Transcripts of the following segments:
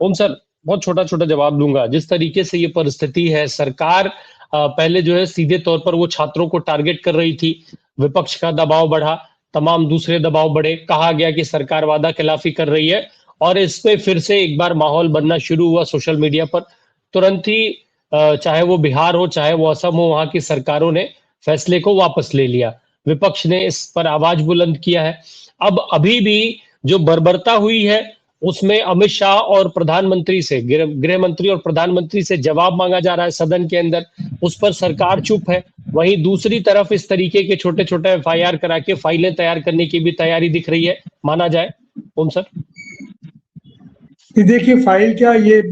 ओम sir, बहुत छोटा छोटा जवाब दूंगा। जिस तरीके से ये परिस्थिति है, सरकार पहले जो है सीधे तौर पर वो छात्रों को टारगेट कर रही थी, विपक्ष का दबाव बढ़ा, तमाम दूसरे दबाव बढ़े, कहा गया कि सरकार वादा खिलाफी कर रही है, और इस पे फिर से एक बार माहौल बनना शुरू हुआ सोशल मीडिया पर। तुरंत ही चाहे वो बिहार हो चाहे वो असम हो, वहां की सरकारों ने फैसले को वापस ले लिया, विपक्ष ने इस पर आवाज बुलंद किया है। अब अभी भी जो बर्बरता हुई है उसमें अमित शाह और प्रधानमंत्री से, गृह मंत्री और प्रधानमंत्री से जवाब मांगा जा रहा है सदन के अंदर, उस पर सरकार चुप है। वहीं दूसरी तरफ इस तरीके के छोटे छोटे एफआईआर करा के फाइलें तैयार करने की भी तैयारी दिख रही है, माना जाए ओम सर। ये देखिए, फाइल क्या, ये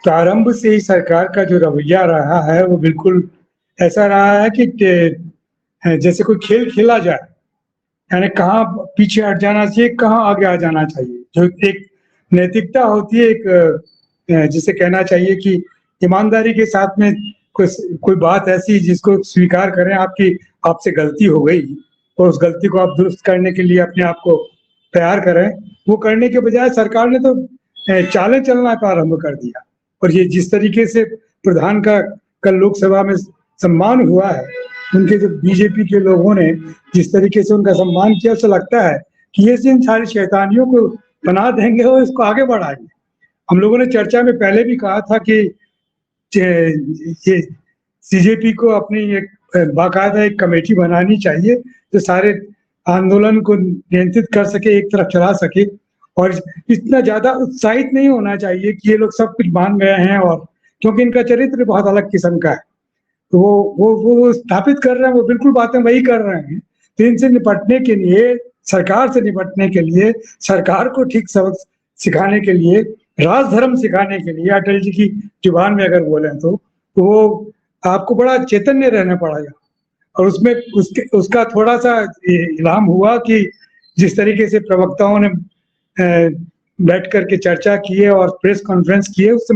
प्रारंभ से ही सरकार का जो रवैया रहा है वो बिल्कुल ऐसा रहा है कि जैसे कोई खेल खेला जाए, यानी कहाँ पीछे हट जाना चाहिए, कहाँ आगे आ जाना चाहिए। जो एक नैतिकता होती है, एक जिसे कहना चाहिए कि ईमानदारी के साथ में कोई कोई बात ऐसी जिसको स्वीकार करें आपकी, आपसे गलती हो गई और उस गलती को आप दुरुस्त करने के लिए अपने आप को तैयार करें, वो करने के बजाय सरकार ने तो चालें चलना प्रारंभ कर दिया। और ये जिस तरीके से प्रधान का कल लोकसभा में सम्मान हुआ है, उनके जो बीजेपी के लोगों ने जिस तरीके से उनका सम्मान किया, उससे लगता है कि ये इन सारी शैतानियों को बना देंगे और इसको आगे बढ़ाएंगे। हम लोगों ने चर्चा में पहले भी कहा था कि ये सीजेपी को अपनी एक बाकायदा एक कमेटी बनानी चाहिए जो सारे आंदोलन को नियंत्रित कर सके, एक तरफ चला सके, और इतना ज्यादा उत्साहित नहीं होना चाहिए कि ये लोग सब कुछ मान गए हैं, और क्योंकि इनका चरित्र बहुत अलग किस्म का है, तो वो स्थापित कर रहे हैं, वो बिल्कुल बातें वही कर रहे हैं। तो इनसे निपटने के लिए, सरकार से निपटने के लिए, सरकार को ठीक सबक सिखाने के लिए, राजधर्म सिखाने के लिए, अटल जी की जुबान में अगर बोले तो वो आपको बड़ा चैतन्य रहना पड़ेगा। और उसमें उसका थोड़ा सा इल्हाम हुआ कि जिस तरीके से प्रवक्ताओं ने बैठ करके चर्चा की है और प्रेस कॉन्फ्रेंस की है, उससे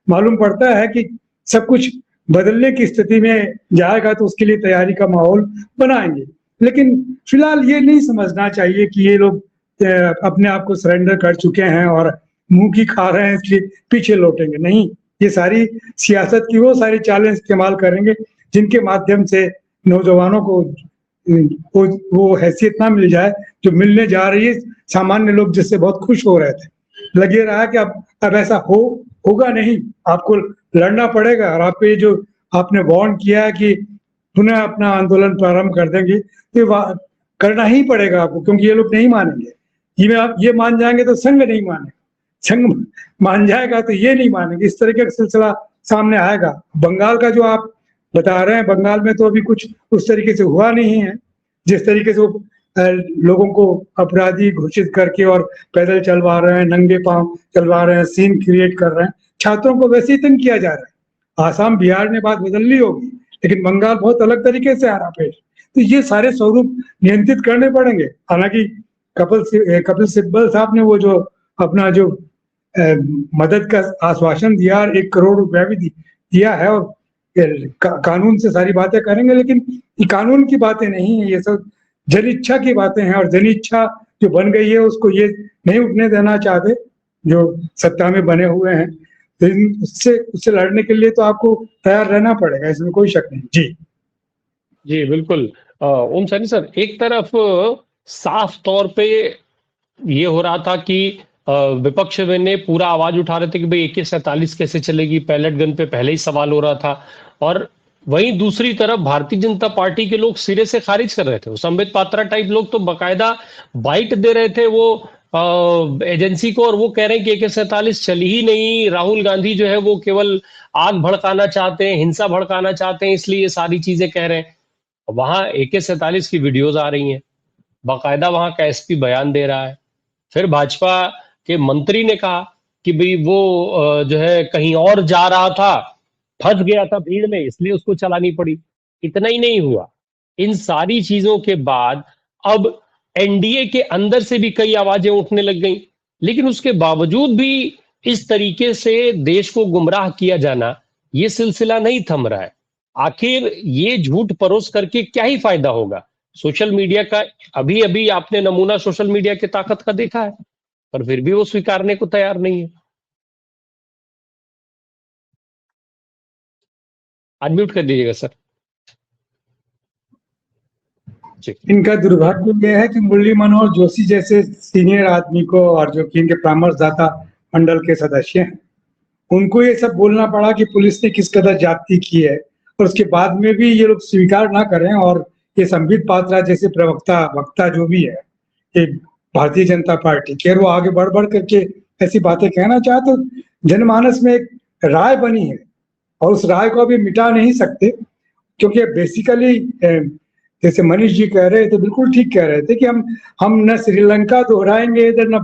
मालूम पड़ता है कि सब कुछ बदलने की स्थिति में जाएगा, तो उसके लिए तैयारी का माहौल बनाएंगे। लेकिन फिलहाल ये नहीं समझना चाहिए कि ये लोग अपने आप को सरेंडर कर चुके हैं और मुंह की खा रहे हैं इसलिए पीछे लौटेंगे, नहीं। ये सारी सियासत की वो सारी चालें इस्तेमाल करेंगे जिनके माध्यम से नौजवानों को वो हैसियत ना मिल जाए जो मिलने जा रही है। सामान्य लोग जिससे बहुत खुश हो रहे थे, लगे रहा कि अब ऐसा होगा नहीं, आपको लड़ना पड़ेगा, और आपको ये जो आपने वार्न किया है कि पुनः अपना आंदोलन प्रारंभ कर देंगे, तो करना ही पड़ेगा आपको, क्योंकि ये लोग नहीं मानेंगे। ये मान जाएंगे तो संघ नहीं मानेगा, संघ मान जाएगा तो ये नहीं मानेंगे। इस तरीके का सिलसिला सामने आएगा। बंगाल का जो आप बता रहे हैं, बंगाल में तो अभी कुछ उस तरीके से हुआ नहीं है, जिस तरीके से वो लोगों को अपराधी घोषित करके और पैदल चलवा रहे हैं, नंगे पांव चलवा रहे हैं, सीन क्रिएट कर रहे हैं, छात्रों को वैसे ही तंग किया जा रहा है। आसाम बिहार ने बात बदल ली होगी, लेकिन बंगाल बहुत अलग तरीके से आ रहा पेश। तो ये सारे स्वरूप नियंत्रित करने पड़ेंगे। हालांकि कपिल सिब्बल साहब ने वो जो अपना जो मदद का आश्वासन दिया, 1 करोड़ रुपया भी दिया है, और कानून से सारी बातें करेंगे, लेकिन ये कानून की बातें नहीं है, ये सब जन इच्छा की बातें हैं। और जन इच्छा जो बन गई है उसको ये नहीं उठने देना चाहते जो सत्ता में बने हुए हैं। तो उससे लड़ने के लिए तो आपको तैयार रहना पड़ेगा, इसमें कोई शक नहीं। जी जी बिल्कुल। ओम सैनी सर, एक तरफ साफ तौर पे ये हो रहा था कि विपक्ष ने पूरा आवाज उठा रहे थे कि भाई AK-47 कैसे चलेगी, पैलेट गन पे पहले ही सवाल हो रहा था, और वहीं दूसरी तरफ भारतीय जनता पार्टी के लोग सिरे से खारिज कर रहे थे। संबित पात्रा टाइप लोग तो बकायदा बाइट दे रहे थे वो एजेंसी को, और वो कह रहे हैं कि AK-47 चली ही नहीं, राहुल गांधी जो है वो केवल आग भड़काना चाहते हैं, हिंसा भड़काना चाहते हैं, इसलिए ये सारी चीजें कह रहे हैं। वहां AK-47 की वीडियोज आ रही हैं, बाकायदा वहां का SP बयान दे रहा है। फिर भाजपा के मंत्री ने कहा कि भाई वो जो है कहीं और जा रहा था, फंस गया था भीड़ में, इसलिए उसको चलानी पड़ी। इतना ही नहीं हुआ, इन सारी चीजों के बाद अब NDA के अंदर से भी कई आवाजें उठने लग गई, लेकिन उसके बावजूद भी इस तरीके से देश को गुमराह किया जाना, ये सिलसिला नहीं थम रहा है। आखिर ये झूठ परोस करके क्या ही फायदा होगा? सोशल मीडिया का अभी अभी आपने नमूना सोशल मीडिया की ताकत का देखा है, पर फिर भी वो स्वीकारने को तैयार नहीं है। अनम्यूट कर दीजिएगा सर। जी इनका दुर्भाग्य यह है कि मुरली मनोहर जोशी जैसे सीनियर आदमी को और जो कि इनके परामर्शदाता मंडल के सदस्य हैं, उनको ये सब बोलना पड़ा कि पुलिस ने किस कदर ज्यादती की है, और उसके बाद में भी ये लोग स्वीकार ना करें। और ये संबित पात्रा जैसे प्रवक्ता वक्ता जो भी है ये भारतीय जनता पार्टी के, वो आगे बढ़ बढ़ करके ऐसी बातें कहना चाहे तो जनमानस में एक राय बनी है और उस राय को अभी मिटा नहीं सकते, क्योंकि बेसिकली जैसे मनीष जी कह रहे थे, बिल्कुल ठीक कह रहे थे कि हम न श्रीलंका दोहराएंगे इधर, न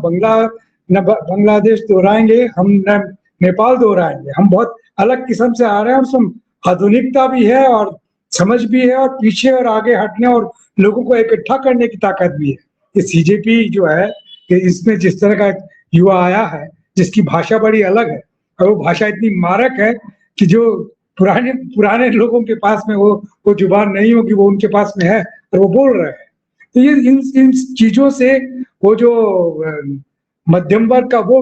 बांग्लादेश दोहराएंगे, हम न नेपाल दोहराएंगे। हम बहुत अलग किस्म से आ रहे हैं और उसमें आधुनिकता भी है और समझ भी है और पीछे और आगे हटने और लोगों को इकट्ठा करने की ताकत भी है। ये सीजेपी जो है कि इसमें जिस तरह का युवा आया है जिसकी भाषा बड़ी अलग है और वो भाषा इतनी मारक है कि जो पुराने पुराने लोगों के पास में वो जुबान नहीं होगी, वो उनके पास में है और वो बोल रहे हैं। तो ये इन चीजों से वो जो मध्यम वर्ग का वो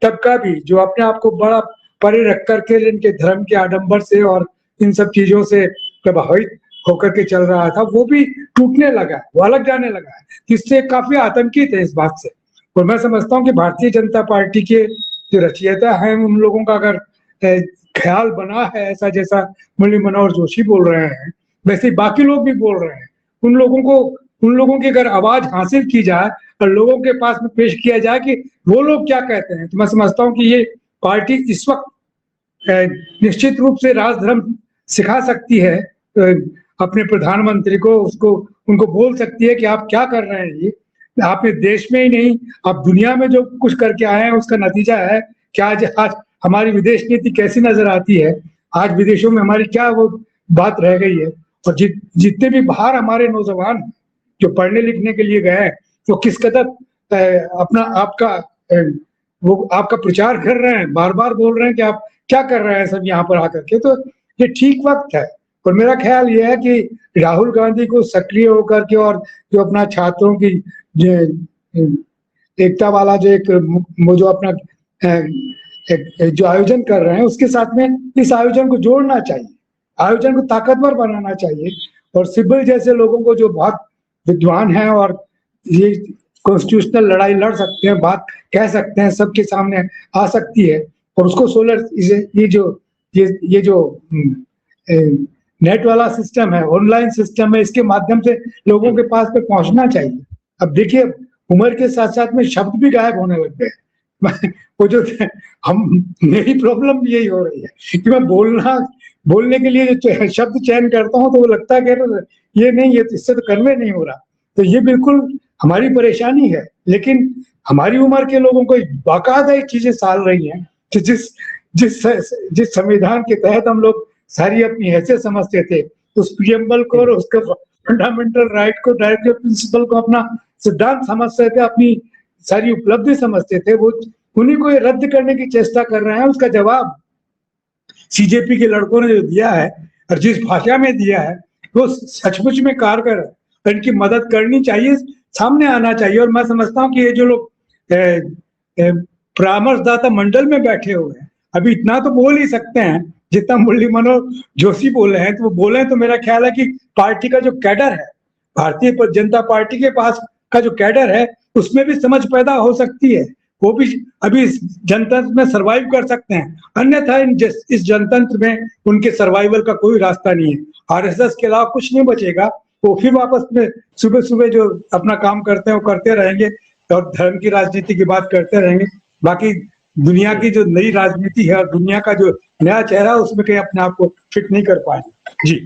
तबका भी जो अपने आप को बड़ा परे रख करके इनके धर्म के आडंबर से और इन सब चीजों से प्रभावित होकर के चल रहा था, वो भी टूटने लगा है, वो अलग जाने लगा है, जिससे काफी आतंकित है इस बात से। और मैं समझता हूँ कि भारतीय जनता पार्टी के जो रचयिता हैं उन लोगों का अगर ख्याल बना है ऐसा जैसा मुरली मनोहर जोशी बोल रहे हैं, वैसे बाकी लोग भी बोल रहे हैं, उन लोगों की अगर आवाज हासिल की जाए और लोगों के पास में पेश किया जाए कि वो लोग क्या कहते हैं, तो मैं समझता हूँ कि ये पार्टी इस वक्त निश्चित रूप से राजधर्म सिखा सकती है अपने प्रधानमंत्री को, उसको उनको बोल सकती है कि आप क्या कर रहे हैं, ये आपने देश में ही नहीं आप दुनिया में जो कुछ करके आए हैं उसका नतीजा है कि आज हमारी विदेश नीति कैसी नजर आती है, आज विदेशों में हमारी क्या वो बात रह गई है। और जितने भी बाहर हमारे नौजवान जो पढ़ने लिखने के लिए गए हैं तो किस कदर अपना वो आपका प्रचार कर रहे हैं, बार बार बोल रहे हैं कि आप क्या कर रहे हैं सब यहाँ पर आकर के। तो ये ठीक वक्त है और मेरा ख्याल ये है कि राहुल गांधी को सक्रिय होकर के और जो अपना छात्रों की एकता वाला जो एक वो जो अपना जो आयोजन कर रहे हैं उसके साथ में इस आयोजन को जोड़ना चाहिए, आयोजन को ताकतवर बनाना चाहिए। और सिब्बल जैसे लोगों को जो बहुत विद्वान हैं और ये कॉन्स्टिट्यूशनल लड़ाई लड़ सकते हैं, बात कह सकते हैं, सबके सामने आ सकती है और उसको ये जो नेट वाला सिस्टम है, ऑनलाइन सिस्टम है, इसके माध्यम से लोगों के पास पे पहुंचना चाहिए। अब देखिए उम्र के साथ साथ में शब्द भी गायब होने लग गए वो जो मेरी प्रॉब्लम भी यही हो रही है कि मैं बोलने के लिए जो शब्द चयन करता हूं तो वो लगता है कि ये नहीं, ये इससे तो कन्वे नहीं हो रहा। तो ये बिल्कुल हमारी परेशानी है, लेकिन हमारी उम्र के लोगों को बाकायदा ये चीजें साल रही हैं कि जिस संविधान के तहत हम लोग सारी अपनी हैसियत समझते थे, उस प्रियम्बल को और उसके फंडामेंटल राइट को, डायरेक्टिव प्रिंसिपल को अपना सिद्धांत समझते थे, अपनी सारी उपलब्धि समझते थे, वो उन्हीं को ये रद्द करने की चेष्टा कर रहे हैं। उसका जवाब सीजेपी के लड़कों ने जो दिया है और जिस भाषा में दिया है वो सचमुच में कारगर है। इनकी मदद करनी चाहिए, सामने आना चाहिए। और मैं समझता हूँ कि ये जो लोग परामर्शदाता मंडल में बैठे हुए हैं अभी इतना तो बोल ही सकते हैं जितना मुरली मनोहर जोशी बोले हैं, तो वो बोले तो मेरा ख्याल है कि पार्टी का जो कैडर है, भारतीय जनता पार्टी के पास का जो कैडर है उसमें भी समझ पैदा हो सकती है, वो भी अभी इस जनतंत्र में सरवाइव कर सकते हैं। अन्यथा इस जनतंत्र में उनके सर्वाइवल का कोई रास्ता नहीं है। आरएसएस के अलावा कुछ नहीं बचेगा, वो फिर वापस में सुबह सुबह जो अपना काम करते हैं वो करते रहेंगे और धर्म की राजनीति की बात करते रहेंगे। बाकी दुनिया की जो नई राजनीति है और दुनिया का जो नया चेहरा उसमें कहीं अपने आप को फिट नहीं कर पाएंगे। जी।